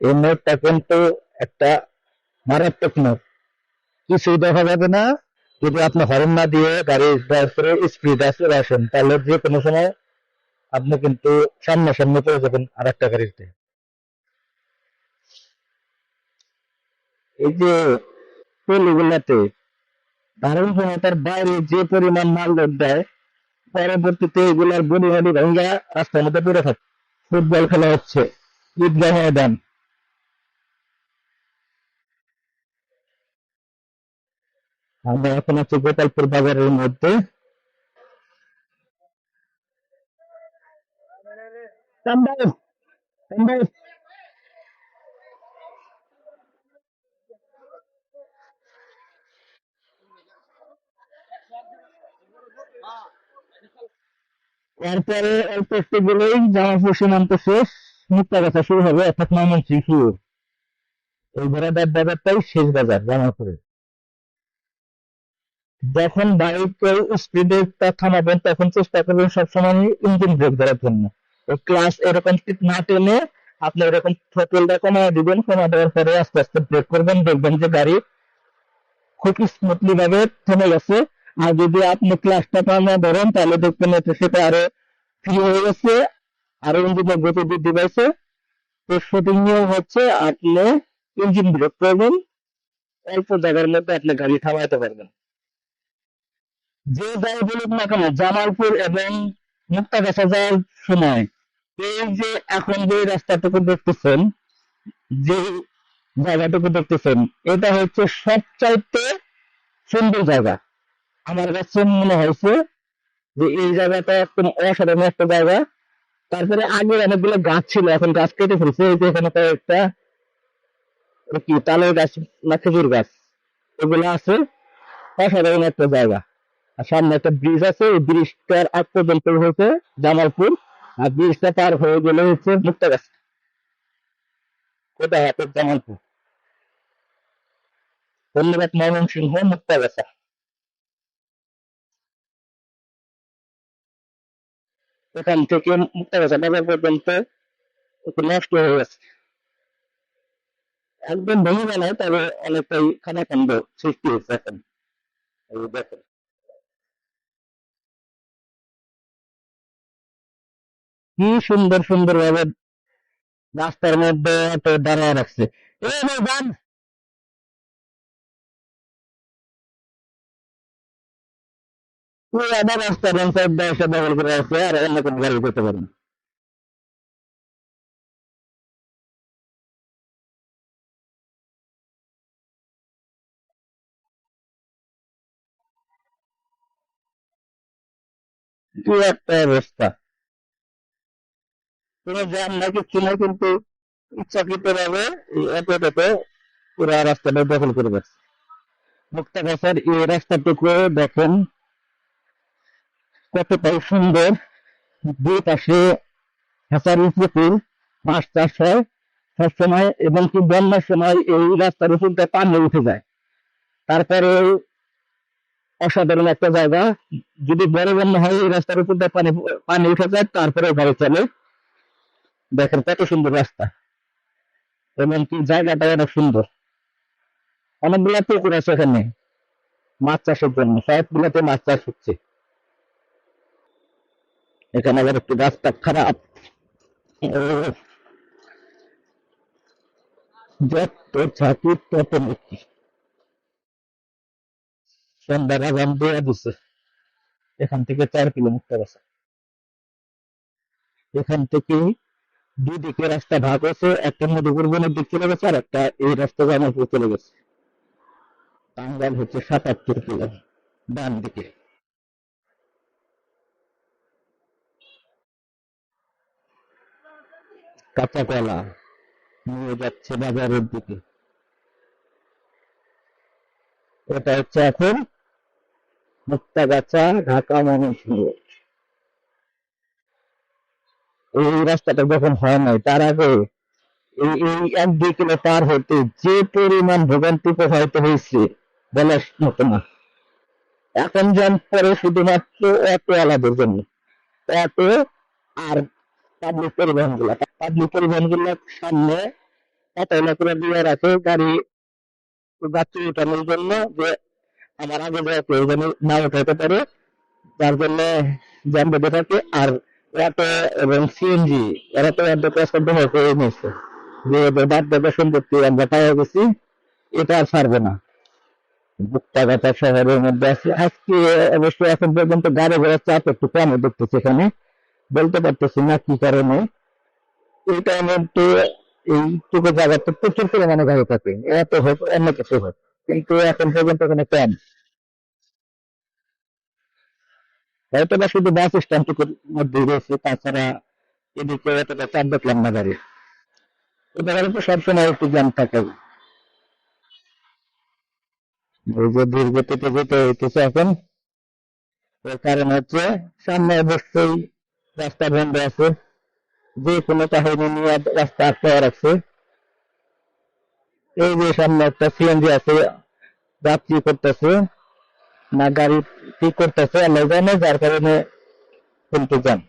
এই মোড়টা কিন্তু একটা মারাত্মক মোড়, কিছুই দেখা যাবে না যদি আপনি হর্ন না দিয়ে গাড়ি ড্রাইভ করে স্পিডে চলে আসেন, তাহলে যে কোনো সময় আপনি কিন্তু সামনাসামনি পড়ে যাবেন আর একটা গাড়িতে। এই যে ট্রলিগুলাতে ধারণ ক্ষমতার বাইরে যে পরিমাণ মাল লোড দেয়, পরবর্তীতে এগুলার বডি বডি ভেঙে রাস্তার মধ্যে পড়ে থাকে। ফুটবল খেলা হচ্ছে ঈদগাহ ময়দান। আমরা এখন আছি গোপালপুর বাজারের মধ্যে। তাম্বাই, তাম্বাই। এরপরে অল্প একটু গেলেই জামালপুর সীমান্ত শেষ, মুক্তাগাছা শুরু হবে, অর্থাৎ ময়মনসিংহ শুরু। এই ঘোড়াটার বাজারটাই শেষ বাজার জামালপুরে। যখন বাইক স্পিডে থামাবেন তখন চেষ্টা করবেন সবসময় ইঞ্জিন ব্রেক ধরার জন্য। ক্লাস এরকম না টেনে আপনি এরকম থ্রোটলটা কমায় দিবেন, কমা দেওয়ার পরে আস্তে আস্তে ব্রেক করবেন, দেখবেন যে গাড়ি খুব স্মুথলি ভাবে থেমে গেছে। আর যদি আপনি ক্লাসটা কমা ধরেন তাহলে দেখবেন সেটা আরো ফ্রি হয়ে গেছে, আরো ইঞ্জিনের গতি বৃদ্ধি পাইছে। তো সঠিক নিয়ম হচ্ছে আপনি ইঞ্জিন ব্রেক করবেন, অল্প জায়গার মধ্যে আপনি গাড়ি থামাইতে পারবেন। যে যাই বলুক না কেন, জামালপুর এবং মুক্তাগাছা যাওয়ার সময় এই যে এখন যে রাস্তাটুকু দেখতেছেন, যে জায়গাটুকু দেখতেছেন, এটা হচ্ছে সবচাইতে সুন্দর জায়গা। আমার কাছে মনে হয়েছে যে এই জায়গাটা একদম অসাধারণ একটা জায়গা। তারপরে আগে অনেকগুলো গাছ ছিল, এখন গাছ কেটে ফেলছে। এই যে এখানে একটা কি তালের গাছ না খেজুর গাছ, এগুলো আছে। অসাধারণ একটা জায়গা। আর সামনে একটা ব্রিজ আছে, এই ব্রিজটার আগ পর্যন্ত হচ্ছে জামালপুর, আর ব্রিজটা পার হয়ে গেলে হচ্ছে মুক্তাগাছা। কোথায় হাতের জামালপুর। ধন্যবাদ। ময়মনসিংহ মুক্তাগাছা। এখান থেকে মুক্তাগাছা বাজার পর্যন্ত একটু নষ্ট হয়ে গেছে, একদম ভেঙে গেল, তবে অনেকটাই খানাখন্দ সৃষ্টি হয়েছে এখন। এই দেখেন কি সুন্দর সুন্দর ভাবে রাস্তার মধ্যে দাঁড়ায় রাখছে। এই ভাই যান, পুরো আবার রাস্তার সাইড দিয়ে এসে দখল করে আছে, আর অন্য কোনো গাড়ি করতে পারে না। কি একটা অবস্থা, কোনো জ্যাম না, কিচ্ছু নাই, কিন্তু ইচ্ছাকৃত ভাবে এই অটোটাতে পুরা রাস্তাটা দখল করে রাখছে। মুক্তাগাছার এই রাস্তাটুকু দেখেন কতটাই সুন্দর। দুই পাশে হ্যাচারি পুকুর, মাছ চাষ হয় সবসময়, এবং কি বন্যার সময় এই রাস্তার উপর দিয়ে পানি উঠে যায়। তারপরে অসাধারণ একটা জায়গা, যদি বড় বন্যা হয় এই রাস্তার উপর দিয়ে পানি পানি উঠে যায়, তারপরে গাড়ি চলে। দেখেন কত সুন্দর রাস্তা, এবং কি জায়গাটা অনেক সুন্দর। অনেকগুলা পুকুর আছে এখানে মাছ চাষের জন্য, সবগুলাতে মাছ চাষ হচ্ছে। এখানে আবার একটু রাস্তা খারাপ। যত থাকি তত মুক্তি। সন্ধ্যার আগাম দেয়া দিছে। এখান থেকে 4 কিলোমিটার আছে। এখান থেকে দুই দিকে রাস্তা ভাগ আছে, একটা মধুপুর বনের দিক চলে গেছে, আর একটা এই রাস্তা জামালপুর চলে গেছে। টাঙ্গাইল হচ্ছে 77 কিলো ডান দিকে। কাঁচা কলা নিয়ে যাচ্ছে বাজারের দিকে। এটা হচ্ছে এখন মুক্তাগাছা ঢাকা ময়মনসিংহ। এই রাস্তাটা যখন হয় নাই তার আগে এই এই 1-2 কিলো পার হতে যে পরিমাণ ভোগান্তি প্রভাবিত হয়েছে বলার মতো না। এখন যেন পরে শুধুমাত্র অটোওয়ালাদের জন্য, অটো আর পাবলিক পরিবহন গুলা সামনে পাতাগুলো করে দিয়ে রাখে গাড়ি যাত্রী উঠানোর জন্য, যে আমার আগে যায় কেউ যেন না উঠাতে পারে, যার জন্য জ্যাম বেঁধে থাকে। আর অটো এবং সিএনজি এরা তো এত কষ্ট ব্যবহার করে নিয়েছে যে এদের বাদ দেবে সম্পত্তি আমরা পাওয়া গেছি, এটা আর ছাড়বে না। বুকটাঘাটা শহরের মধ্যে আছে আজকে। অবশ্য এখন পর্যন্ত গাড়ি ঘোড়ার চাপ একটু কম দেখতেছি এখানে, বলতে পারতেছি না কি কারণে। এই টাইমে তো এইটুকু জায়গাতে প্রচুর পরিমাণে গাড়ি থাকে, এত হোক অন্য কিছু হোক, কিন্তু এখন পর্যন্ত এখানে কম। হয়তো বা শুধু বাস স্ট্যান্ডটুকুর মধ্যে রয়েছে, তাছাড়া এদিকে এতটা চাপ দেখলাম না গাড়ি। এবার তো সবসময় একটু জ্যাম থাকে। এই যে দুর্গতিতে যেতে হইতেছে এখন, এর কারণ হচ্ছে সামনে অবশ্যই রাস্তা বন্ধ আছে, যে কোনো কাহিনী নিয়ে রাস্তা আটকে রাখছে। এই যে সামনে একটা সিএনজি আছে, যাত্রী করতেছে না গাড়ি ঠিক করতেছে আল্লাহ জানে, যার কারণে কিন্তু জ্যাম।